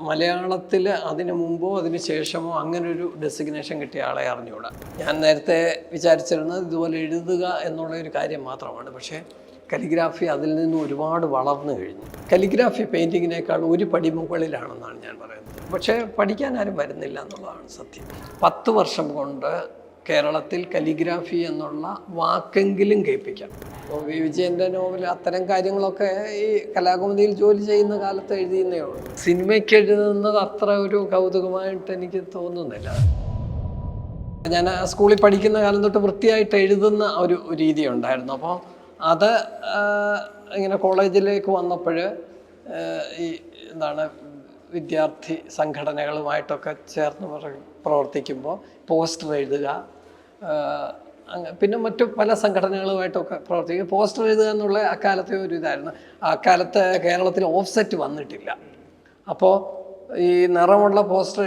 മലയാളത്തിൽ അതിനു മുമ്പോ അതിന് ശേഷമോ അങ്ങനൊരു ഡെസിഗ്നേഷൻ കിട്ടിയ ആളെ അറിഞ്ഞുകൂടാ. ഞാൻ നേരത്തെ വിചാരിച്ചിരുന്നത് ഇതുപോലെ എഴുതുക എന്നുള്ള ഒരു കാര്യം മാത്രമാണ്. പക്ഷേ കലിഗ്രാഫി അതിൽ നിന്ന് ഒരുപാട് വളർന്നു കഴിഞ്ഞു. കലിഗ്രാഫി പെയിൻറ്റിങ്ങിനേക്കാൾ ഒരു പടി മുകളിലാണെന്നാണ് ഞാൻ പറയുന്നത്. പക്ഷേ പഠിക്കാൻ ആരും വരുന്നില്ല എന്നുള്ളതാണ് സത്യം. 10 വർഷം കൊണ്ട് കേരളത്തിൽ കലിഗ്രാഫി എന്നുള്ള വാക്കെങ്കിലും കേൾപ്പിക്കാം. ഇപ്പോൾ വി വിജയൻ്റെ നോവൽ അത്തരം കാര്യങ്ങളൊക്കെ ഈ കലാകൗമുദിയിൽ ജോലി ചെയ്യുന്ന കാലത്ത് എഴുതിയെന്നേ ഉള്ളൂ. സിനിമയ്ക്ക് എഴുതുന്നത് അത്ര ഒരു കൗതുകമായിട്ട് എനിക്ക് തോന്നുന്നില്ല. ഞാൻ സ്കൂളിൽ പഠിക്കുന്ന കാലം തൊട്ട് വൃത്തിയായിട്ട് എഴുതുന്ന ഒരു രീതി ഉണ്ടായിരുന്നു. അപ്പോൾ അത് ഇങ്ങനെ കോളേജിലേക്ക് വന്നപ്പോൾ ഈ എന്താണ് വിദ്യാർത്ഥി സംഘടനകളുമായിട്ടൊക്കെ ചേർന്ന് പ്രവർത്തിക്കുമ്പോൾ പോസ്റ്റർ എഴുതുക, പിന്നെ മറ്റു പല സംഘടനകളുമായിട്ടൊക്കെ പ്രവർത്തിക്കുക. പോസ്റ്റർ എഴുതുക എന്നുള്ള അക്കാലത്തെ ഒരു ഇതായിരുന്നു. അക്കാലത്ത് കേരളത്തിൽ ഓഫ്സെറ്റ് വന്നിട്ടില്ല. അപ്പോൾ ഈ നിറമുള്ള പോസ്റ്റർ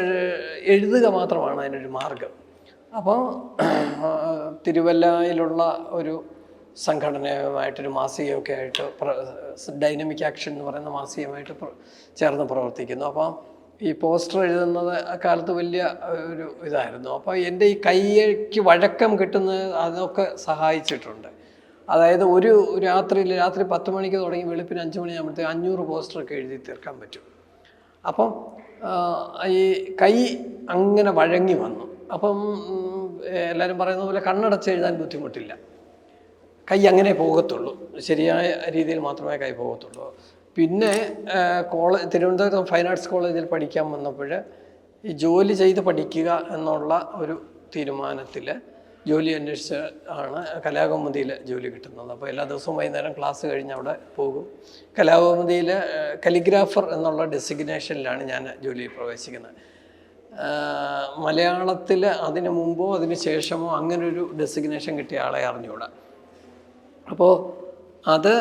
എഴുതുക മാത്രമാണ് അതിനൊരു മാർഗം. അപ്പോൾ തിരുവല്ലയിലുള്ള ഒരു സംഘടനയുമായിട്ടൊരു മാസികയൊക്കെ ആയിട്ട് ഡൈനമിക് ആക്ഷൻ എന്ന് പറയുന്ന മാസികയുമായിട്ട് ചേർന്ന് പ്രവർത്തിക്കുന്നു. അപ്പം ഈ പോസ്റ്റർ എഴുതുന്നത് അക്കാലത്ത് വലിയ ഒരു ഇതായിരുന്നു. അപ്പോൾ എൻ്റെ ഈ കൈക്ക് വഴക്കം കിട്ടുന്നത് അതൊക്കെ സഹായിച്ചിട്ടുണ്ട്. അതായത് ഒരു രാത്രി 10 മണിക്ക് തുടങ്ങി വെളുപ്പിന് 5 മണിയാകുമ്പോഴത്തേക്ക് 500 പോസ്റ്ററൊക്കെ എഴുതി തീർക്കാൻ പറ്റും. അപ്പം ഈ കൈ അങ്ങനെ വഴങ്ങി വന്നു. അപ്പം എല്ലാവരും പറയുന്ന പോലെ കണ്ണടച്ച് എഴുതാൻ ബുദ്ധിമുട്ടില്ല. കൈ അങ്ങനെ പോകത്തുള്ളൂ, ശരിയായ രീതിയിൽ മാത്രമേ കൈ പോകത്തുള്ളൂ. പിന്നെ തിരുവനന്തപുരം ഫൈൻ ആർട്സ് കോളേജിൽ പഠിക്കാൻ വന്നപ്പോൾ ഈ ജോലി ചെയ്ത് പഠിക്കുക എന്നുള്ള ഒരു തീരുമാനത്തിൽ ജോലി അന്വേഷിച്ച് ആണ് കലാകൗമുദിയിൽ ജോലി കിട്ടുന്നത്. അപ്പോൾ എല്ലാ ദിവസവും വൈകുന്നേരം ക്ലാസ് കഴിഞ്ഞ് അവിടെ പോകും. കലാകൗമുദിയിൽ കലിഗ്രാഫർ എന്നുള്ള ഡെസിഗ്നേഷനിലാണ് ഞാൻ ജോലിയിൽ പ്രവേശിക്കുന്നത്. മലയാളത്തിൽ അതിനു മുമ്പോ അതിന് ശേഷമോ അങ്ങനൊരു ഡെസിഗ്നേഷൻ കിട്ടിയ ആളെ അറിഞ്ഞുകൂടാ. അപ്പോൾ അത്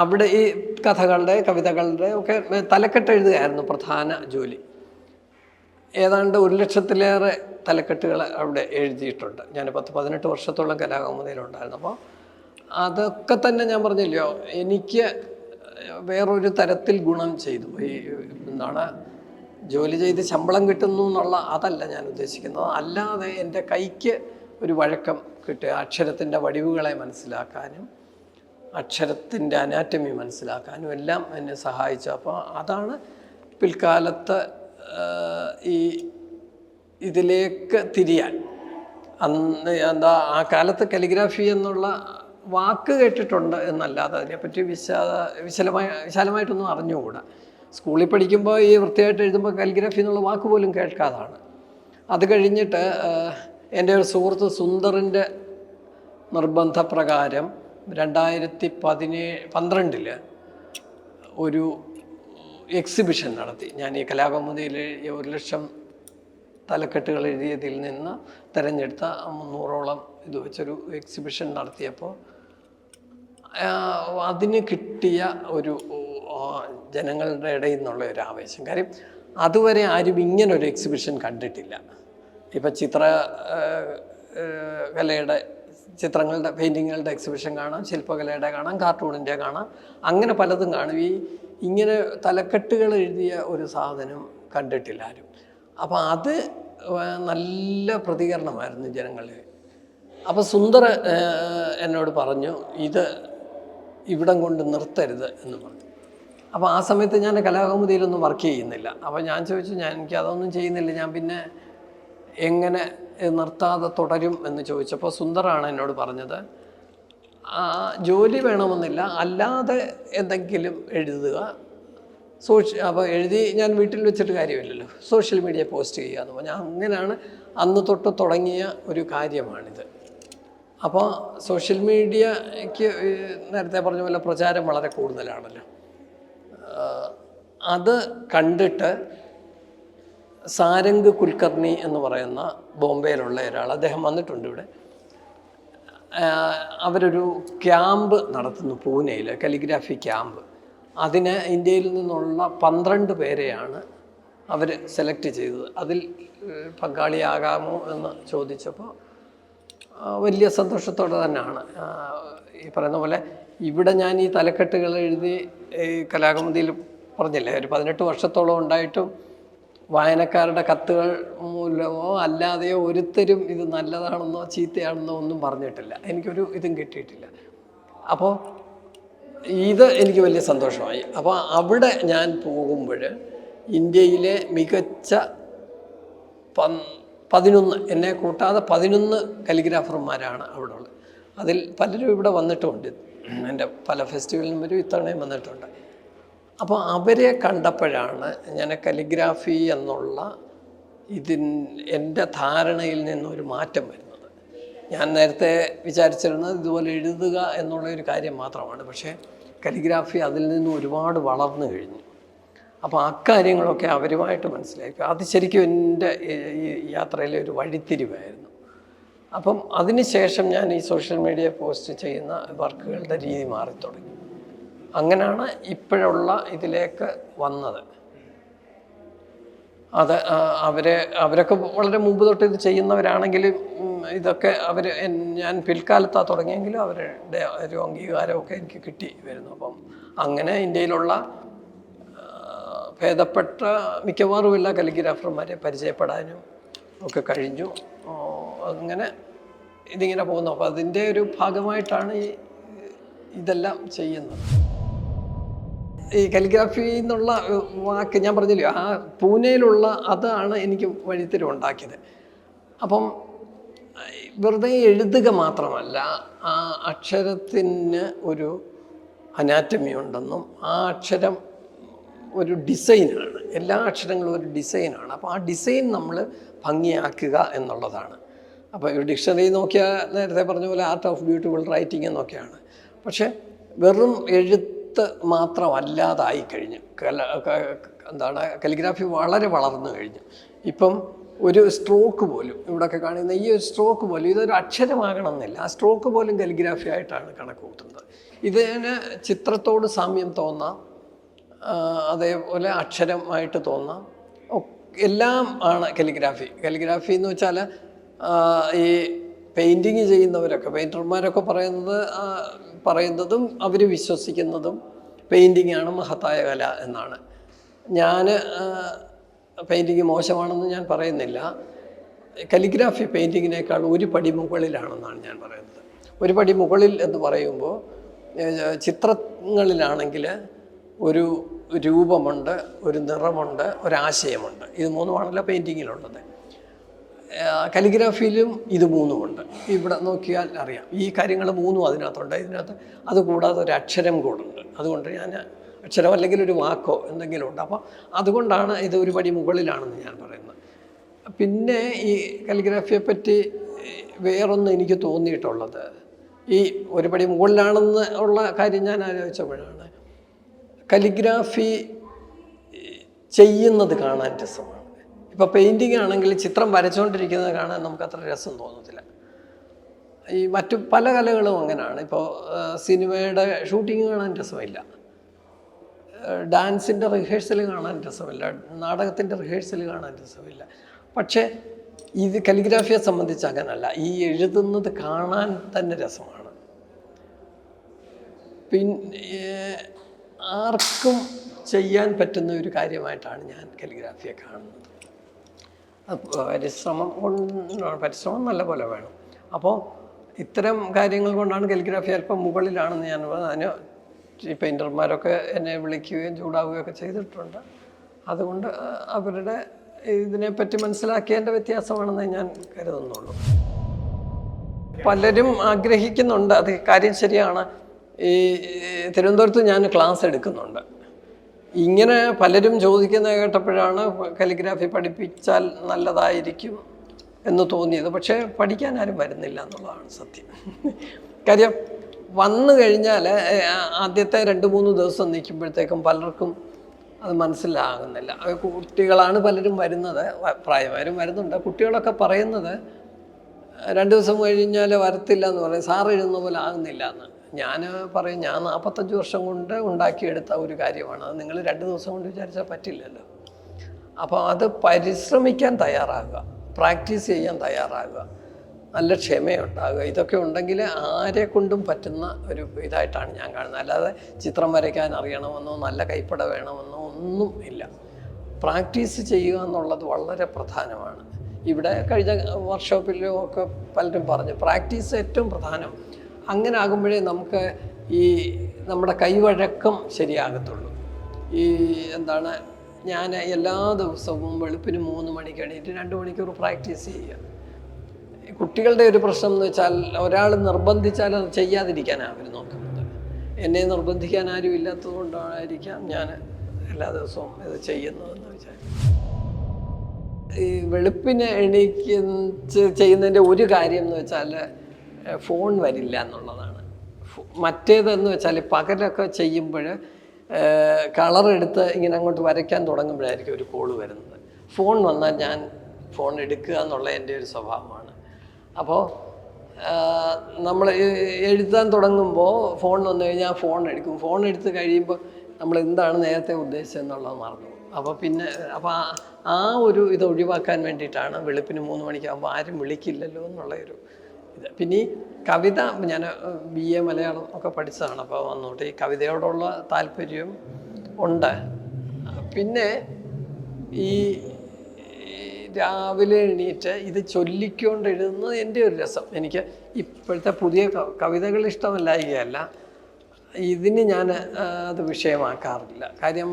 അവിടെ ഈ കഥകളുടെ കവിതകളുടെ ഒക്കെ തലക്കെട്ട് എഴുതുകയായിരുന്നു പ്രധാന ജോലി. ഏതാണ്ട് 1,00,000-ലേറെ തലക്കെട്ടുകൾ അവിടെ എഴുതിയിട്ടുണ്ട്. ഞാൻ 10-18 വർഷത്തോളം കലാകൗമുദിയിലുണ്ടായിരുന്നു. അപ്പോൾ അതൊക്കെ തന്നെ ഞാൻ പറഞ്ഞില്ലയോ, എനിക്ക് വേറൊരു തരത്തിൽ ഗുണം ചെയ്തു. ഈ എന്താണ് ജോലി ചെയ്ത് ശമ്പളം കിട്ടുന്നു എന്നുള്ള അതല്ല ഞാൻ ഉദ്ദേശിക്കുന്നത്. അല്ലാതെ എൻ്റെ കൈക്ക് ഒരു വഴക്കം കിട്ടുക, അക്ഷരത്തിൻ്റെ വടിവുകളെ മനസ്സിലാക്കാനും അക്ഷരത്തിൻ്റെ അനാറ്റമി മനസ്സിലാക്കാനും എല്ലാം എന്നെ സഹായിച്ചു. അപ്പോൾ അതാണ് പിൽക്കാലത്ത് ഈ ഇതിലേക്ക് തിരിയാൻ. ആ കാലത്ത് കലിഗ്രാഫി എന്നുള്ള വാക്ക് കേട്ടിട്ടുണ്ട് എന്നല്ലാതെ അതിനെപ്പറ്റി വിശാലമായിട്ടൊന്നും അറിഞ്ഞുകൂടാ. സ്കൂളിൽ പഠിക്കുമ്പോൾ ഈ വൃത്തിയായിട്ട് എഴുതുമ്പോൾ കലിഗ്രാഫി എന്നുള്ള വാക്ക് പോലും കേൾക്കാതാണ്. അത് കഴിഞ്ഞിട്ട് എൻ്റെ ഒരു സുഹൃത്ത് സുന്ദറിൻ്റെ നിർബന്ധപ്രകാരം 2012 ഒരു എക്സിബിഷൻ നടത്തി. ഞാൻ ഈ കലാകൗമുദിയിൽ 1,00,000 തലക്കെട്ടുകൾ എഴുതിയതിൽ നിന്ന് തിരഞ്ഞെടുത്ത 300ഓളം ഇത് വെച്ചൊരു എക്സിബിഷൻ നടത്തിയപ്പോൾ അതിന് കിട്ടിയ ഒരു ജനങ്ങളുടെ ഇടയിൽ നിന്നുള്ള ഒരു ആവേശം. കാര്യം അതുവരെ ആരും ഇങ്ങനൊരു എക്സിബിഷൻ കണ്ടിട്ടില്ല. ഇപ്പം കലയുടെ ചിത്രങ്ങളുടെ പെയിൻറ്റിങ്ങുകളുടെ എക്സിബിഷൻ കാണാം, ശില്പകലയുടെ കാണാം, കാർട്ടൂണിൻ്റെ കാണാം, അങ്ങനെ പലതും കാണും. ഇങ്ങനെ തലക്കെട്ടുകൾ എഴുതിയ ഒരു സാധനം കണ്ടിട്ടില്ല ആരും. അപ്പോൾ അത് നല്ല പ്രതികരണമായിരുന്നു ജനങ്ങളിൽ. അപ്പോൾ സുന്ദർ എന്നോട് പറഞ്ഞു, ഇത് ഇവിടം കൊണ്ട് നിർത്തരുത് എന്ന് പറഞ്ഞു. അപ്പോൾ ആ സമയത്ത് ഞാൻ കലാകൗമുദിയിലൊന്നും വർക്ക് ചെയ്യുന്നില്ല. അപ്പോൾ ഞാൻ ചോദിച്ചു, എനിക്കതൊന്നും ചെയ്യുന്നില്ല, ഞാൻ പിന്നെ എങ്ങനെ നിർത്താതെ തുടരും എന്ന് ചോദിച്ചപ്പോൾ സുന്ദറാണ് എന്നോട് പറഞ്ഞത്, ജോലി വേണമെന്നില്ല, അല്ലാതെ എന്തെങ്കിലും എഴുതുക. അപ്പോൾ എഴുതി ഞാൻ വീട്ടിൽ വെച്ചിട്ട് കാര്യമില്ലല്ലോ, സോഷ്യൽ മീഡിയ പോസ്റ്റ് ചെയ്യുക എന്ന് പറഞ്ഞാൽ അങ്ങനെയാണ് അന്ന് തൊട്ട് തുടങ്ങിയ ഒരു കാര്യമാണിത്. അപ്പോൾ സോഷ്യൽ മീഡിയയ്ക്ക് നേരത്തെ പറഞ്ഞ പോലെ പ്രചാരം വളരെ കൂടുതലാണല്ലോ. അത് കണ്ടിട്ട് സാരംഗ് കുൽക്കർണി എന്ന് പറയുന്ന ബോംബെയിലുള്ള ഒരാൾ, അദ്ദേഹം വന്നിട്ടുണ്ട് ഇവിടെ. അവരൊരു ക്യാമ്പ് നടത്തുന്നു പൂനെയിൽ, കലിഗ്രാഫി ക്യാമ്പ്. അതിന് ഇന്ത്യയിൽ നിന്നുള്ള 12 പേരെയാണ് അവർ സെലക്ട് ചെയ്തത്. അതിൽ പങ്കാളിയാകാമോ എന്ന് ചോദിച്ചപ്പോൾ വലിയ സന്തോഷത്തോടെ തന്നെയാണ്. ഈ പറയുന്ന പോലെ ഇവിടെ ഞാൻ ഈ തലക്കെട്ടുകൾ എഴുതി ഈ കലാകൗമുദിയിൽ പറഞ്ഞില്ലേ, ഒരു 18 വർഷത്തോളം ഉണ്ടായിട്ടും വായനക്കാരുടെ കത്തുകൾ മൂലമോ അല്ലാതെയോ ഒരുത്തരും ഇത് നല്ലതാണെന്നോ ചീത്തയാണെന്നോ ഒന്നും പറഞ്ഞിട്ടില്ല. എനിക്കൊരു ഇതും കിട്ടിയിട്ടില്ല. അപ്പോൾ ഇത് എനിക്ക് വലിയ സന്തോഷമായി. അപ്പോൾ അവിടെ ഞാൻ പോകുമ്പോൾ ഇന്ത്യയിലെ മികച്ച 11, എന്നെ കൂട്ടാതെ 11 കലിഗ്രാഫർമാരാണ് അവിടെ ഉള്ളത്. അതിൽ പലരും ഇവിടെ വന്നിട്ടുമുണ്ട്. എൻ്റെ പല ഫെസ്റ്റിവലിനും വരും, ഇത്തവണയും വന്നിട്ടുണ്ട്. അപ്പോൾ അവരെ കണ്ടപ്പോഴാണ് ഞാൻ കലിഗ്രാഫി എന്നുള്ള എൻ്റെ ധാരണയിൽ നിന്നൊരു മാറ്റം വരുന്നത്. ഞാൻ നേരത്തെ വിചാരിച്ചിരുന്നത് ഇതുപോലെ എഴുതുക എന്നുള്ള ഒരു കാര്യം മാത്രമാണ്. പക്ഷേ കലിഗ്രാഫി അതിൽ നിന്നും ഒരുപാട് വളർന്നു കഴിഞ്ഞു. അപ്പോൾ അക്കാര്യങ്ങളൊക്കെ അവരുമായിട്ട് മനസ്സിലാക്കി. അത് ശരിക്കും എൻ്റെ ഈ യാത്രയിലെ ഒരു വഴിത്തിരിവായിരുന്നു. അപ്പം അതിനുശേഷം ഞാൻ ഈ സോഷ്യൽ മീഡിയ പോസ്റ്റ് ചെയ്യുന്ന വർക്കുകളുടെ രീതി മാറി തുടങ്ങി. അങ്ങനെയാണ് ഇപ്പോഴുള്ള ഇതിലേക്ക് വന്നത്. അത് അവരൊക്കെ വളരെ മുമ്പ് തൊട്ട് ഇത് ചെയ്യുന്നവരാണെങ്കിലും ഇതൊക്കെ ഞാൻ പിൽക്കാലത്താണ് തുടങ്ങിയെങ്കിലും അവരുടെ ഒരു അംഗീകാരമൊക്കെ എനിക്ക് കിട്ടി വരുന്നു. അപ്പം അങ്ങനെ ഇന്ത്യയിലുള്ള ഭേദപ്പെട്ട മിക്കവാറും എല്ലാ കലിഗ്രാഫർമാരെ പരിചയപ്പെടാനും ഒക്കെ കഴിഞ്ഞു. അങ്ങനെ ഇതിങ്ങനെ പോകുന്നു. അപ്പോൾ അതിൻ്റെ ഒരു ഭാഗമായിട്ടാണ് ഇതെല്ലാം ചെയ്യുന്നത്. ഈ കലിഗ്രാഫി എന്നുള്ള വാക്ക് ഞാൻ പറഞ്ഞില്ലേ, ആ പൂനെയിലുള്ള അതാണ് എനിക്ക് വഴിത്തിരിവുണ്ടാക്കിയത്. അപ്പം വെറുതെ എഴുതുക മാത്രമല്ല, ആ അക്ഷരത്തിന് ഒരു അനാറ്റമി ഉണ്ടെന്നും ആ അക്ഷരം ഒരു ഡിസൈനാണ്. എല്ലാ അക്ഷരങ്ങളും ഒരു ഡിസൈനാണ്. അപ്പോൾ ആ ഡിസൈൻ നമ്മൾ ഭംഗിയാക്കുക എന്നുള്ളതാണ്. അപ്പോൾ ഒരു ഡിക്ഷണറി നോക്കിയാൽ നേരത്തെ പറഞ്ഞ പോലെ ആർട്ട് ഓഫ് ബ്യൂട്ടിഫുൾ റൈറ്റിംഗ് എന്നൊക്കെയാണ്. പക്ഷേ വെറും എഴുത്ത് മാത്രമല്ലാതായി കഴിഞ്ഞു. കലിഗ്രാഫി വളരെ വളർന്നു കഴിഞ്ഞു. ഇപ്പം ഒരു സ്ട്രോക്ക് പോലും ഇവിടെയൊക്കെ കാണുന്ന ഈ ഒരു സ്ട്രോക്ക് പോലും ഇതൊരു അക്ഷരമാകണമെന്നില്ല. ആ സ്ട്രോക്ക് പോലും കലിഗ്രാഫി ആയിട്ടാണ് കണക്ക് കൂട്ടുന്നത്. ഇതിന് ചിത്രത്തോട് സാമ്യം തോന്നാം, അതേപോലെ അക്ഷരമായിട്ട് തോന്നാം, എല്ലാം ആണ് കലിഗ്രാഫി. കലിഗ്രാഫി എന്ന് വെച്ചാൽ ഈ പെയിൻറ്റിങ് ചെയ്യുന്നവരൊക്കെ, പെയിൻറ്റർമാരൊക്കെ പറയുന്നതും അവർ വിശ്വസിക്കുന്നതും പെയിൻറ്റിങ്ങാണ് മഹത്തായ കല എന്നാണ്. ഞാൻ പെയിൻറ്റിങ് മോശമാണെന്ന് ഞാൻ പറയുന്നില്ല. കലിഗ്രാഫി പെയിൻറ്റിങ്ങിനേക്കാൾ ഒരു പടി മുകളിലാണെന്നാണ് ഞാൻ പറയുന്നത്. ഒരു പടി മുകളിൽ എന്ന് പറയുമ്പോൾ ചിത്രങ്ങളിലാണെങ്കിൽ ഒരു രൂപമുണ്ട്, ഒരു നിറമുണ്ട്, ഒരാശയമുണ്ട്. ഇത് മൂന്നുമാണല്ലോ പെയിൻറ്റിങ്ങിലുള്ളത്. കലിഗ്രാഫിയിലും ഇത് മൂന്നുമുണ്ട്. ഇവിടെ നോക്കിയാൽ അറിയാം ഈ കാര്യങ്ങൾ മൂന്നും അതിനകത്തുണ്ട്. അതുകൂടാതെ ഒരു അക്ഷരം കൂടുണ്ട്. അതുകൊണ്ട് ഞാൻ അക്ഷരം അല്ലെങ്കിൽ ഒരു വാക്കോ എന്തെങ്കിലും ഉണ്ട്. അപ്പോൾ അതുകൊണ്ടാണ് ഇത് ഒരു പടി മുകളിലാണെന്ന് ഞാൻ പറയുന്നത്. പിന്നെ ഈ കലിഗ്രാഫിയെ പറ്റി വേറൊന്ന് എനിക്ക് തോന്നിയിട്ടുള്ളത്, ഈ ഒരു പടി മുകളിലാണെന്ന് ഉള്ള കാര്യം ഞാൻ ആലോചിച്ചപ്പോഴാണ് കലിഗ്രാഫി ചെയ്യുന്നത് കാണാൻ രസമാണ്. ഇപ്പോൾ പെയിൻറ്റിങ് ആണെങ്കിൽ ചിത്രം വരച്ചുകൊണ്ടിരിക്കുന്നത് കാണാൻ നമുക്ക് അത്ര രസം തോന്നത്തില്ല. ഈ മറ്റു പല കലകളും അങ്ങനെയാണ്. ഇപ്പോൾ സിനിമയുടെ ഷൂട്ടിങ് കാണാൻ രസമില്ല, ഡാൻസിൻ്റെ റിഹേഴ്സൽ കാണാൻ രസമില്ല, നാടകത്തിൻ്റെ റിഹേഴ്സൽ കാണാൻ രസമില്ല. പക്ഷേ ഇത് കലിഗ്രാഫിയെ സംബന്ധിച്ച് അങ്ങനല്ല. ഈ എഴുതുന്നത് കാണാൻ തന്നെ രസമാണ്. പിന്നെ ആർക്കും ചെയ്യാൻ പറ്റുന്ന ഒരു കാര്യമായിട്ടാണ് ഞാൻ കലിഗ്രാഫിയെ കാണുന്നത്. പരിശ്രമം നല്ല പോലെ വേണം. അപ്പോൾ ഇത്തരം കാര്യങ്ങൾ കൊണ്ടാണ് കലിഗ്രാഫി അല്പം മുകളിലാണെന്ന് ഞാൻ പറഞ്ഞത്. അതിന് ഈ പെയിൻറ്റർമാരൊക്കെ എന്നെ വിളിക്കുകയും ചൂടാവുകയൊക്കെ ചെയ്തിട്ടുണ്ട്. അതുകൊണ്ട് അവരുടെ ഇതിനെപ്പറ്റി മനസ്സിലാക്കിയതിൻ്റെ വ്യത്യാസമാണെന്ന് ഞാൻ കരുതുന്നുള്ളൂ. പലരും ആഗ്രഹിക്കുന്നുണ്ട്, അത് കാര്യം ശരിയാണ്. ഈ തിരുവനന്തപുരത്ത് ഞാൻ ക്ലാസ് എടുക്കുന്നുണ്ട്. ഇങ്ങനെ പലരും ചോദിക്കുന്നത് കേട്ടപ്പോഴാണ് കലിഗ്രാഫി പഠിപ്പിച്ചാൽ നല്ലതായിരിക്കും എന്ന് തോന്നിയത്. പക്ഷേ പഠിക്കാൻ ആരും വരുന്നില്ല എന്നുള്ളതാണ് സത്യം. കാര്യം വന്നു കഴിഞ്ഞാൽ ആദ്യത്തെ 2-3 ദിവസം നിൽക്കുമ്പോഴത്തേക്കും പലർക്കും അത് മനസ്സിലാകുന്നില്ല. കുട്ടികളാണ് പലരും വരുന്നത്, പ്രായമാരും വരുന്നുണ്ട്. കുട്ടികളൊക്കെ പറയുന്നത് 2 ദിവസം കഴിഞ്ഞാൽ വരത്തില്ല എന്ന് പറയും, സാറ് എഴുതുന്ന പോലെ ആകുന്നില്ല എന്ന്. ഞാൻ പറയും, ഞാൻ 45 വർഷം കൊണ്ട് ഉണ്ടാക്കിയെടുത്ത ഒരു കാര്യമാണ്, അത് നിങ്ങൾ 2 ദിവസം കൊണ്ട് വിചാരിച്ചാൽ പറ്റില്ലല്ലോ. അപ്പോൾ അത് പരിശ്രമിക്കാൻ തയ്യാറാകുക, പ്രാക്ടീസ് ചെയ്യാൻ തയ്യാറാകുക, നല്ല ക്ഷമയുണ്ടാകുക. ഇതൊക്കെ ഉണ്ടെങ്കിൽ ആരെ കൊണ്ടും പറ്റുന്ന ഒരു ഇതായിട്ടാണ് ഞാൻ കാണുന്നത്. അല്ലാതെ ചിത്രം വരയ്ക്കാൻ അറിയണമെന്നോ നല്ല കൈപ്പട വേണമെന്നോ ഒന്നും ഇല്ല. പ്രാക്ടീസ് ചെയ്യുക എന്നുള്ളത് വളരെ പ്രധാനമാണ്. ഇവിടെ കഴിഞ്ഞ വർക്ക്ഷോപ്പിലും ഒക്കെ പലരും പറഞ്ഞു പ്രാക്ടീസ് ഏറ്റവും പ്രധാനം. അങ്ങനെ ആകുമ്പോഴേ നമുക്ക് ഈ നമ്മുടെ കൈവഴക്കം ശരിയാകത്തുള്ളൂ. ഈ എന്താണ്, ഞാൻ എല്ലാ ദിവസവും വെളുപ്പിന് 3 മണിക്ക് എണീറ്റ് 2 മണിക്കൂർ പ്രാക്ടീസ് ചെയ്യുക. കുട്ടികളുടെ ഒരു പ്രശ്നം എന്ന് വെച്ചാൽ ഒരാൾ നിർബന്ധിച്ചാൽ അത് ചെയ്യാതിരിക്കാനാണ് അവർ നോക്കുന്നത്. എന്നെ നിർബന്ധിക്കാൻ ആരും ഇല്ലാത്തത് കൊണ്ടായിരിക്കാം ഞാൻ എല്ലാ ദിവസവും ഇത് ചെയ്യുന്നതെന്ന് വിചാരിക്കും. ഈ വെളുപ്പിന് ചെയ്യുന്നതിൻ്റെ ഒരു കാര്യം എന്ന് വെച്ചാൽ ഫോൺ വരില്ല എന്നുള്ളതാണ്. മറ്റേതെന്ന് വെച്ചാൽ പകലൊക്കെ ചെയ്യുമ്പോൾ കളറെടുത്ത് ഇങ്ങനെ അങ്ങോട്ട് വരയ്ക്കാൻ തുടങ്ങുമ്പോഴായിരിക്കും ഒരു കോള് വരുന്നത്. ഫോൺ വന്നാൽ ഞാൻ ഫോൺ എടുക്കുക എന്നുള്ള എൻ്റെ ഒരു സ്വഭാവമാണ്. അപ്പോൾ നമ്മൾ എഴുതാൻ തുടങ്ങുമ്പോൾ ഫോൺ വന്നു കഴിഞ്ഞാൽ ഫോൺ എടുക്കും. ഫോൺ എടുത്ത് കഴിയുമ്പോൾ നമ്മൾ എന്താണ് നേരത്തെ ഉദ്ദേശിച്ചതെന്നുള്ളത് മറന്നു. അപ്പോൾ ആ ഒരു ഇത് ഒഴിവാക്കാൻ വേണ്ടിയിട്ടാണ് വെളുപ്പിന് 3 മണിക്കാകുമ്പോൾ ആരും വിളിക്കില്ലല്ലോ എന്നുള്ളൊരു ഇത്. പിന്നെ ഈ കവിത, ഞാൻ BA മലയാളം ഒക്കെ പഠിച്ചതാണ്. അപ്പോൾ വന്നോട്ട് ഈ കവിതയോടുള്ള താല്പര്യം ഉണ്ട്. പിന്നെ ഈ രാവിലെ എണീറ്റ് ഇത് ചൊല്ലിക്കൊണ്ട് എഴുതുന്നത് എൻ്റെ ഒരു രസം. എനിക്ക് ഇപ്പോഴത്തെ പുതിയ കവിതകൾ ഇഷ്ടമല്ലായികയല്ല, ഇതിന് ഞാൻ അത് വിഷയമാക്കാറില്ല. കാര്യം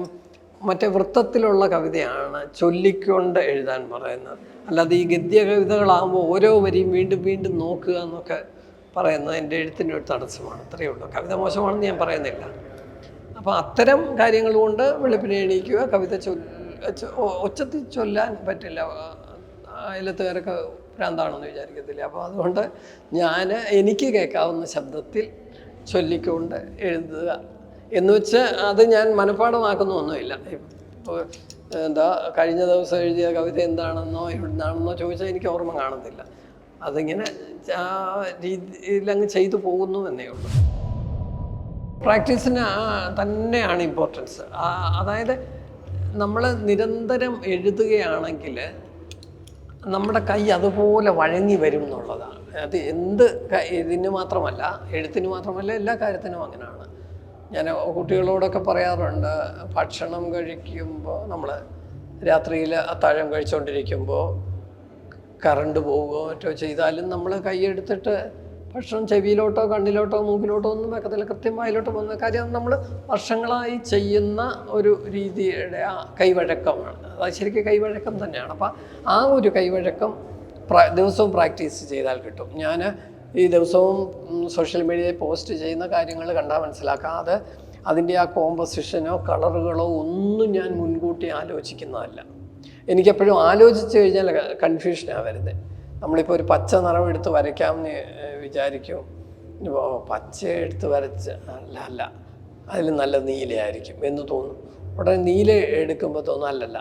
മറ്റേ വൃത്തത്തിലുള്ള കവിതയാണ് ചൊല്ലിക്കൊണ്ട് എഴുതാൻ പറയുന്നത്. അല്ലാതെ ഈ ഗദ്യ കവിതകളാകുമ്പോൾ ഓരോ വരിയും വീണ്ടും വീണ്ടും നോക്കുക എന്നൊക്കെ പറയുന്നത് എൻ്റെ എഴുത്തിൻ്റെ ഒരു തടസ്സമാണ്. അത്രയേ ഉള്ളൂ. കവിത മോശമാണെന്ന് ഞാൻ പറയുന്നില്ല. അപ്പോൾ അത്തരം കാര്യങ്ങൾ കൊണ്ട് വെളുപ്പിനെ എണീക്കുക, കവിത ഒച്ചത്തിൽ ചൊല്ലാൻ പറ്റില്ല, അയലത്തുകാരൊക്കെ ഭ്രാന്താണെന്ന് വിചാരിക്കത്തില്ല. അപ്പോൾ അതുകൊണ്ട് എനിക്ക് കേൾക്കാവുന്ന ശബ്ദത്തിൽ ചൊല്ലിക്കൊണ്ട് എഴുതുക എന്ന് വെച്ച് അത് ഞാൻ മനഃപ്പാഠമാക്കുന്നൊന്നുമില്ല. എന്താ കഴിഞ്ഞ ദിവസം എഴുതിയ കവിത എന്താണെന്നോ എവിടുന്നാണെന്നോ ചോദിച്ചാൽ എനിക്ക് ഓർമ്മ കാണുന്നില്ല. അതിങ്ങനെ ആ രീതിയിലങ്ങ് ചെയ്തു പോകുന്നു എന്നേ ഉള്ളൂ. പ്രാക്ടീസിന് തന്നെയാണ് ഇമ്പോർട്ടൻസ്. അതായത് നമ്മൾ നിരന്തരം എഴുതുകയാണെങ്കിൽ നമ്മുടെ കൈ അതുപോലെ വഴങ്ങി വരും എന്നുള്ളതാണ്. അത് ഇതിന് മാത്രമല്ല, എഴുത്തിന് മാത്രമല്ല, എല്ലാ കാര്യത്തിനും അങ്ങനെയാണ്. ഞാൻ കുട്ടികളോടൊക്കെ പറയാറുണ്ട്, ഭക്ഷണം കഴിക്കുമ്പോൾ നമ്മൾ രാത്രിയിൽ അത്താഴം കഴിച്ചുകൊണ്ടിരിക്കുമ്പോൾ കറണ്ട് പോവുകയോ മറ്റോ ചെയ്താലും നമ്മൾ കൈയെടുത്തിട്ട് ഭക്ഷണം ചെവിയിലോട്ടോ കണ്ണിലോട്ടോ മൂക്കിലോട്ടോ ഒന്നും വെക്കത്തില്ല, കൃത്യമായിലോട്ട് പോകുന്ന കാര്യം നമ്മൾ വർഷങ്ങളായി ചെയ്യുന്ന ഒരു രീതിയുടെ കൈവഴക്കമാണ്. അത് ശരിക്കും കൈവഴക്കം തന്നെയാണ്. അപ്പം ആ ഒരു കൈവഴക്കം ദിവസവും പ്രാക്ടീസ് ചെയ്താൽ കിട്ടും. ഞാൻ ഈ ദിവസവും സോഷ്യൽ മീഡിയയിൽ പോസ്റ്റ് ചെയ്യുന്ന കാര്യങ്ങൾ കണ്ടാൽ മനസ്സിലാക്കാതെ അതിൻ്റെ ആ കോമ്പസിഷനോ കളറുകളോ ഒന്നും ഞാൻ മുൻകൂട്ടി ആലോചിക്കുന്നതല്ല. എനിക്കെപ്പോഴും ആലോചിച്ച് കഴിഞ്ഞാൽ കൺഫ്യൂഷനാണ് വരുന്നത്. നമ്മളിപ്പോൾ ഒരു പച്ച നിറം എടുത്ത് വരയ്ക്കാമെന്ന് വിചാരിക്കും. ഇപ്പോൾ പച്ച എടുത്ത് വരച്ച് അല്ല അതിൽ നല്ല നീലയായിരിക്കും എന്ന് തോന്നും. ഉടനെ നീല എടുക്കുമ്പോൾ തോന്നും അല്ലല്ല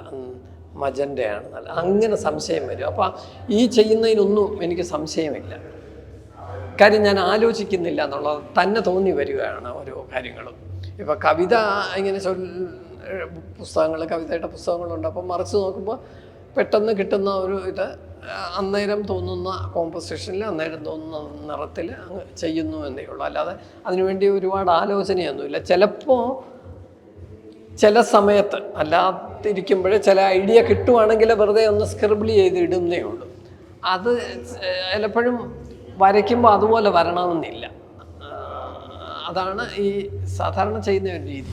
മജൻ്റെയാണ് നല്ല, അങ്ങനെ സംശയം വരും. അപ്പോൾ ഈ ചെയ്യുന്നതിനൊന്നും എനിക്ക് സംശയമില്ല. കാര്യം ഞാൻ ആലോചിക്കുന്നില്ല എന്നുള്ളത് തന്നെ തോന്നി വരികയാണ് ഓരോ കാര്യങ്ങളും. ഇപ്പോൾ കവിത ഇങ്ങനെ പുസ്തകങ്ങൾ, കവിതയുടെ പുസ്തകങ്ങളുണ്ട്. അപ്പം മറിച്ച് നോക്കുമ്പോൾ പെട്ടെന്ന് കിട്ടുന്ന ഒരു ഇത് അന്നേരം തോന്നുന്ന കോമ്പസിഷനിൽ അന്നേരം തോന്നുന്ന നിറത്തിൽ അങ്ങ് ചെയ്യുന്നു എന്നേ ഉള്ളൂ. അല്ലാതെ അതിനുവേണ്ടി ഒരുപാട് ആലോചനയൊന്നുമില്ല. ചിലപ്പോൾ ചില സമയത്ത് അല്ലാതിരിക്കുമ്പോൾ ചില ഐഡിയ കിട്ടുവാണെങ്കിൽ വെറുതെ ഒന്ന് സ്ക്രിബിൾ ചെയ്ത് ഇടുന്നേ ഉള്ളൂ. അത് ചിലപ്പോഴും വരയ്ക്കുമ്പോൾ അതുപോലെ വരണമെന്നില്ല. അതാണ് ഈ സാധാരണ ചെയ്യുന്ന ഒരു രീതി.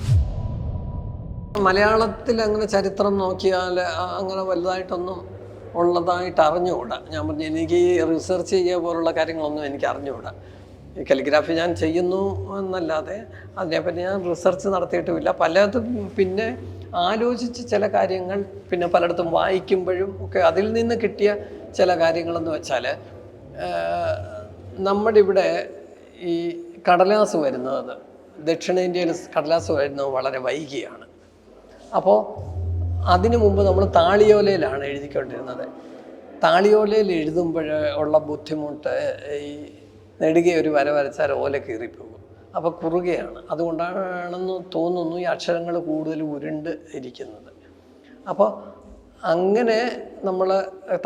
മലയാളത്തിൽ അങ്ങനെ ചരിത്രം നോക്കിയാൽ അങ്ങനെ വലുതായിട്ടൊന്നും ഉള്ളതായിട്ട് അറിഞ്ഞുകൂടാ. ഞാൻ പറഞ്ഞു, എനിക്ക് ഈ റിസർച്ച് ചെയ്യുക പോലുള്ള കാര്യങ്ങളൊന്നും എനിക്ക് അറിഞ്ഞുകൂടാ. ഈ കാലിഗ്രാഫി ഞാൻ ചെയ്യുന്നു എന്നല്ലാതെ അതിനെപ്പറ്റി ഞാൻ റിസർച്ച് നടത്തിയിട്ടുമില്ല. പലതും പിന്നെ ആലോചിച്ച് ചില കാര്യങ്ങൾ പിന്നെ പലയിടത്തും വായിക്കുമ്പോഴും ഒക്കെ അതിൽ നിന്ന് കിട്ടിയ ചില കാര്യങ്ങളെന്ന് വെച്ചാൽ, നമ്മുടെ ഇവിടെ ഈ കടലാസ് വരുന്നത്, ദക്ഷിണേന്ത്യയിൽ കടലാസ് വരുന്നത് വളരെ വൈകിയാണ്. അപ്പോൾ അതിനു മുമ്പ് നമ്മൾ താളിയോലയിലാണ് എഴുതിക്കൊണ്ടിരുന്നത്. താളിയോലയിൽ എഴുതുമ്പോൾ ഉള്ള ബുദ്ധിമുട്ട്, ഈ നെടുകെ ഒരു വര വരച്ചാൽ ഓല കീറിപ്പോകും. അപ്പോൾ കുറുകയാണ്. അതുകൊണ്ടാണെന്ന് തോന്നുന്നു ഈ അക്ഷരങ്ങൾ കൂടുതൽ ഉരുണ്ട് ഇരിക്കുന്നത്. അപ്പോൾ അങ്ങനെ നമ്മൾ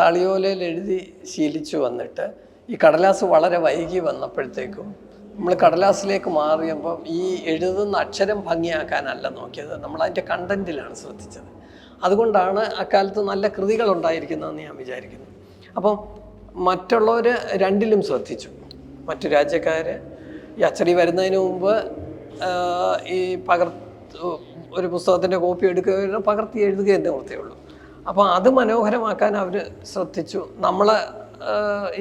താളിയോലയിൽ എഴുതി ശീലിച്ചു വന്നിട്ട് ഈ കടലാസ് വളരെ വൈകി വന്നപ്പോഴത്തേക്കും നമ്മൾ കടലാസിലേക്ക് മാറിയപ്പം ഈ എഴുതുന്ന അക്ഷരം ഭംഗിയാക്കാനല്ല നോക്കിയത്, നമ്മളതിൻ്റെ കണ്ടൻറ്റിലാണ് ശ്രദ്ധിച്ചത്. അതുകൊണ്ടാണ് അക്കാലത്ത് നല്ല കൃതികൾ ഉണ്ടായിരിക്കുന്നതെന്ന് ഞാൻ വിചാരിക്കുന്നു. അപ്പം മറ്റുള്ളവർ രണ്ടിലും ശ്രദ്ധിച്ചു. മറ്റു രാജ്യക്കാർ ഈ അച്ചടി വരുന്നതിന് മുമ്പ് ഈ ഒരു പുസ്തകത്തിൻ്റെ കോപ്പി എടുക്കുകയോ പകർത്തി എഴുതുക എന്നേ ഓർത്തേയുള്ളൂ. അപ്പോൾ അത് മനോഹരമാക്കാൻ അവർ ശ്രദ്ധിച്ചു. നമ്മൾ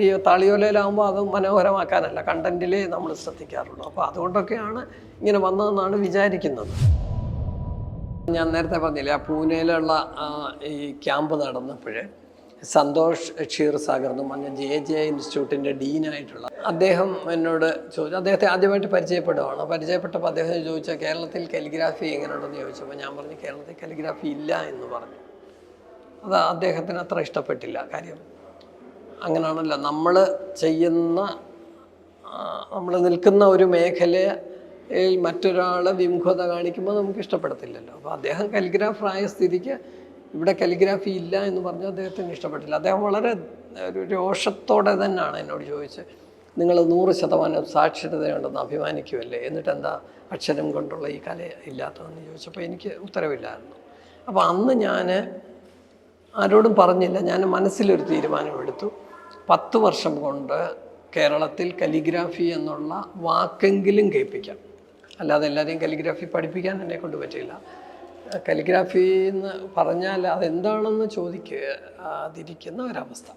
ഈ താളിയോലയിലാകുമ്പോൾ അത് മനോഹരമാക്കാനല്ല, കണ്ടൻറ്റിലേ നമ്മൾ ശ്രദ്ധിക്കാറുള്ളൂ. അപ്പോൾ അതുകൊണ്ടൊക്കെയാണ് ഇങ്ങനെ വന്നതെന്നാണ് വിചാരിക്കുന്നത്. ഞാൻ നേരത്തെ പറഞ്ഞില്ലേ, ആ പൂനെയിലുള്ള ഈ ക്യാമ്പ് നടന്നപ്പോൾ സന്തോഷ് ക്ഷീർസാഗർ എന്ന് പറഞ്ഞ JJ ഇൻസ്റ്റിറ്റ്യൂട്ടിൻ്റെ ഡീനായിട്ടുള്ള അദ്ദേഹം എന്നോട് ചോദിച്ചു. അദ്ദേഹത്തെ ആദ്യമായിട്ട് പരിചയപ്പെട്ടപ്പോൾ അദ്ദേഹം ചോദിച്ചാൽ കേരളത്തിൽ കാലിഗ്രാഫി എങ്ങനെയുണ്ടെന്ന് ചോദിച്ചപ്പോൾ ഞാൻ പറഞ്ഞു കേരളത്തിൽ കാലിഗ്രാഫി ഇല്ല എന്ന് പറഞ്ഞു. അത് അദ്ദേഹത്തിന് അത്ര ഇഷ്ടപ്പെട്ടില്ല. കാര്യം അങ്ങനെയാണല്ലോ, നമ്മൾ നിൽക്കുന്ന ഒരു മേഖലയിൽ മറ്റൊരാൾ വിമുഖത കാണിക്കുമ്പോൾ നമുക്ക് ഇഷ്ടപ്പെടത്തില്ലല്ലോ. അപ്പോൾ അദ്ദേഹം കാലിഗ്രാഫറായ സ്ഥിതിക്ക് ഇവിടെ കാലിഗ്രാഫി ഇല്ല എന്ന് പറഞ്ഞാൽ അദ്ദേഹത്തിന് ഇഷ്ടപ്പെട്ടില്ല. അദ്ദേഹം വളരെ ഒരു രോഷത്തോടെ തന്നെയാണ് എന്നോട് ചോദിച്ചത്, നിങ്ങൾ 100% സാക്ഷരതയുണ്ടെന്ന് അഭിമാനിക്കുമല്ലേ, എന്നിട്ട് എന്താ അക്ഷരം കൊണ്ടുള്ള ഈ കല ഇല്ലാത്തതെന്ന് ചോദിച്ചപ്പോൾ എനിക്ക് ഉത്തരവില്ലായിരുന്നു. അപ്പോൾ അന്ന് ഞാൻ ആരോടും പറഞ്ഞില്ല, ഞാൻ മനസ്സിലൊരു തീരുമാനമെടുത്തു. 10 വർഷം കൊണ്ട് കേരളത്തിൽ കാലിഗ്രാഫി എന്നുള്ള വാക്കെങ്കിലും കേൾപ്പിക്കാം, അല്ലാതെ എല്ലാവരെയും കാലിഗ്രാഫി പഠിപ്പിക്കാൻ എന്നെ കൊണ്ട് പറ്റില്ല. കാലിഗ്രാഫി എന്ന് പറഞ്ഞാൽ അതെന്താണെന്ന് ചോദിക്കാതിരിക്കുന്ന ഒരവസ്ഥ.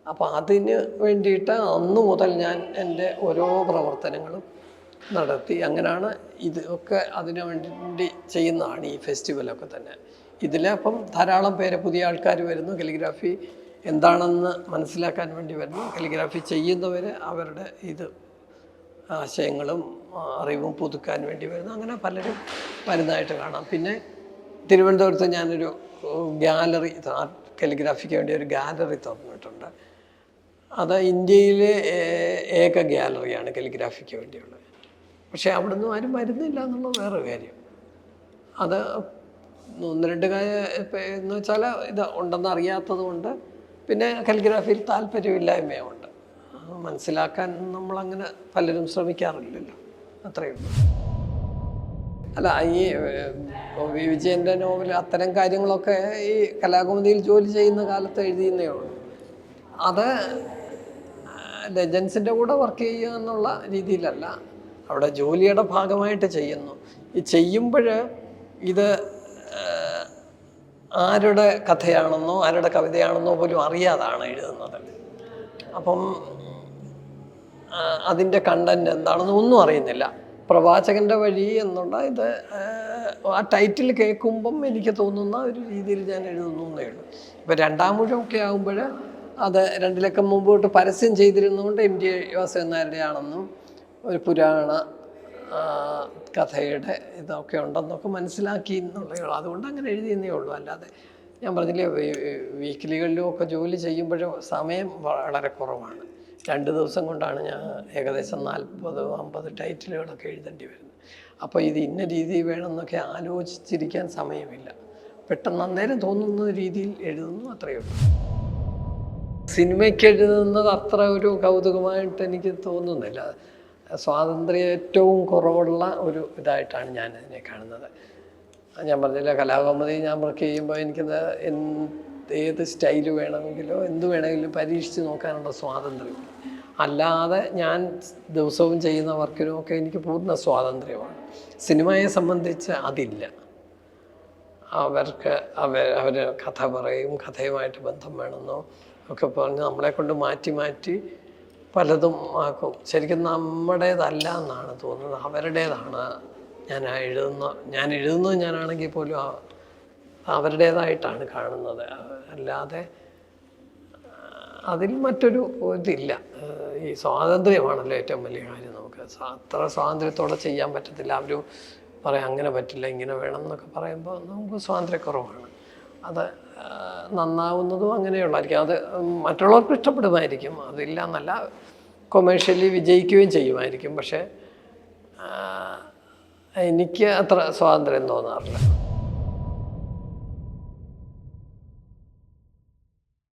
അപ്പോൾ അതിന് വേണ്ടിയിട്ട് അന്ന് മുതൽ ഞാൻ എൻ്റെ ഓരോ പ്രവർത്തനങ്ങളും നടത്തി. അങ്ങനെയാണ് ഇതൊക്കെ അതിനു വേണ്ടി ചെയ്യുന്നതാണ് ഈ ഫെസ്റ്റിവലൊക്കെ തന്നെ. ഇതിലപ്പം ധാരാളം പേര് പുതിയ ആൾക്കാർ വരുന്നു, കാലിഗ്രാഫി എന്താണെന്ന് മനസ്സിലാക്കാൻ വേണ്ടി വരുന്നു. കാലിഗ്രാഫി ചെയ്യുന്നവർ അവരുടെ ആശയങ്ങളും അറിവും പുതുക്കാൻ വേണ്ടി വരുന്നു. അങ്ങനെ പലരും വരുന്നതായിട്ട് കാണാം. പിന്നെ തിരുവനന്തപുരത്ത് ഞാനൊരു ഗാലറി, കാലിഗ്രാഫിക്ക് വേണ്ടി ഒരു ഗാലറി തുറന്നിട്ടുണ്ട്. അത് ഇന്ത്യയിലെ ഏക ഗാലറിയാണ് കാലിഗ്രാഫിക്ക് വേണ്ടിയുള്ളത്. പക്ഷേ അവിടെ നിന്നും ആരും വരുന്നില്ല എന്നുള്ള വേറൊരു കാര്യം. അത് 1-2 എന്ന് വെച്ചാൽ ഇത് ഉണ്ടെന്ന് അറിയാത്തത് കൊണ്ട്, പിന്നെ കാലിഗ്രാഫിയിൽ താല്പര്യമില്ലായ്മയുണ്ട്. മനസ്സിലാക്കാൻ നമ്മളങ്ങനെ പലരും ശ്രമിക്കാറില്ലല്ലോ, അത്രയേ ഉള്ളൂ. അല്ല, ഈ വിജയൻ്റെ നോവൽ അത്തരം കാര്യങ്ങളൊക്കെ ഈ കലാകൗമുദിയിൽ ജോലി ചെയ്യുന്ന കാലത്ത് എഴുതിയെന്നേ ഉള്ളൂ. അത് ലെജൻസിൻ്റെ കൂടെ വർക്ക് ചെയ്യുക എന്നുള്ള രീതിയിലല്ല, അവിടെ ജോലിയുടെ ഭാഗമായിട്ട് ചെയ്യുന്നു. ഈ ചെയ്യുമ്പോൾ ഇത് ആരുടെ കഥയാണെന്നോ ആരുടെ കവിതയാണെന്നോ പോലും അറിയാതാണ് എഴുതുന്നത്. അപ്പം അതിൻ്റെ കണ്ടൻറ് എന്താണെന്ന് ഒന്നും അറിയുന്നില്ല. പ്രവാചകൻ്റെ വഴി എന്നുള്ള ഇത് ആ ടൈറ്റിൽ കേൾക്കുമ്പം എനിക്ക് തോന്നുന്ന ഒരു രീതിയിൽ ഞാൻ എഴുതുന്നേ ഉള്ളൂ. ഇപ്പം 2-ാം ഊഴമൊക്കെ ആകുമ്പോൾ അത് 2 ലക്കം മുമ്പോട്ട് പരസ്യം ചെയ്തിരുന്നുകൊണ്ട് MT വാസുദേവൻ നായരുടെയാണെന്നും ഒരു പുരാണ കഥയുടെ ഇതൊക്കെ ഉണ്ടെന്നൊക്കെ മനസ്സിലാക്കി എന്നുള്ളേ ഉള്ളൂ. അതുകൊണ്ട് അങ്ങനെ എഴുതിയെന്നേ ഉള്ളൂ. അല്ലാതെ ഞാൻ പറഞ്ഞില്ലേ, വീക്കിലികളിലും ഒക്കെ ജോലി ചെയ്യുമ്പോഴും സമയം വളരെ കുറവാണ്. 2 ദിവസം കൊണ്ടാണ് ഞാൻ ഏകദേശം 40-50 ടൈറ്റിലുകളൊക്കെ എഴുതേണ്ടി വരുന്നത്. അപ്പോൾ ഇത് ഇന്ന രീതി വേണമെന്നൊക്കെ ആലോചിച്ചിരിക്കാൻ സമയമില്ല. പെട്ടെന്ന് അന്നേരം തോന്നുന്ന രീതിയിൽ എഴുതുന്നു, അത്രയേ ഉള്ളൂ. സിനിമയ്ക്ക് എഴുതുന്നത് അത്ര ഒരു കൗതുകമായിട്ട് എനിക്ക് തോന്നുന്നില്ല. സ്വാതന്ത്ര്യം ഏറ്റവും കുറവുള്ള ഒരു ഇതായിട്ടാണ് ഞാൻ അതിനെ കാണുന്നത്. ഞാൻ പറഞ്ഞില്ല, കലാകൗമുദി ഞാൻ വർക്ക് ചെയ്യുമ്പോൾ എനിക്കത് ഏത് സ്റ്റൈല് വേണമെങ്കിലോ എന്ത് വേണമെങ്കിലും പരീക്ഷിച്ച് നോക്കാനുള്ള സ്വാതന്ത്ര്യം. അല്ലാതെ ഞാൻ ദിവസവും ചെയ്യുന്ന വർക്കിനുമൊക്കെ എനിക്ക് പൂർണ്ണ സ്വാതന്ത്ര്യമാണ്. സിനിമയെ സംബന്ധിച്ച് അതില്ല. അവർ കഥ പറയും, കഥയുമായിട്ട് ബന്ധം വേണമെന്നോ ഒക്കെ പറഞ്ഞ് നമ്മളെ കൊണ്ട് മാറ്റി പലതും ആക്കും. ശരിക്കും നമ്മുടേതല്ല എന്നാണ് തോന്നുന്നത്, അവരുടേതാണ്. ഞാൻ എഴുതുന്നത് ഞാനാണെങ്കിൽ പോലും അവരുടേതായിട്ടാണ് കാണുന്നത്. അല്ലാതെ അതിൽ മറ്റൊരു ഇതില്ല. ഈ സ്വാതന്ത്ര്യമാണല്ലോ ഏറ്റവും വലിയ കാര്യം. നമുക്ക് അത്ര സ്വാതന്ത്ര്യത്തോടെ ചെയ്യാൻ പറ്റത്തില്ല. അവർ പറയാം അങ്ങനെ പറ്റില്ല, ഇങ്ങനെ വേണം എന്നൊക്കെ പറയുമ്പോൾ നമുക്ക് സ്വാതന്ത്ര്യക്കുറവാണ്. അത് നന്നാവുന്നതും അങ്ങനെയുള്ളതായിരിക്കും. അത് മറ്റുള്ളവർക്ക് ഇഷ്ടപ്പെടുമായിരിക്കും, അതില്ല എന്നല്ല, കൊമേഴ്ഷ്യലി വിജയിക്കുകയും ചെയ്യുമായിരിക്കും. പക്ഷേ എനിക്ക് അത്ര സ്വാതന്ത്ര്യം തോന്നാറില്ല.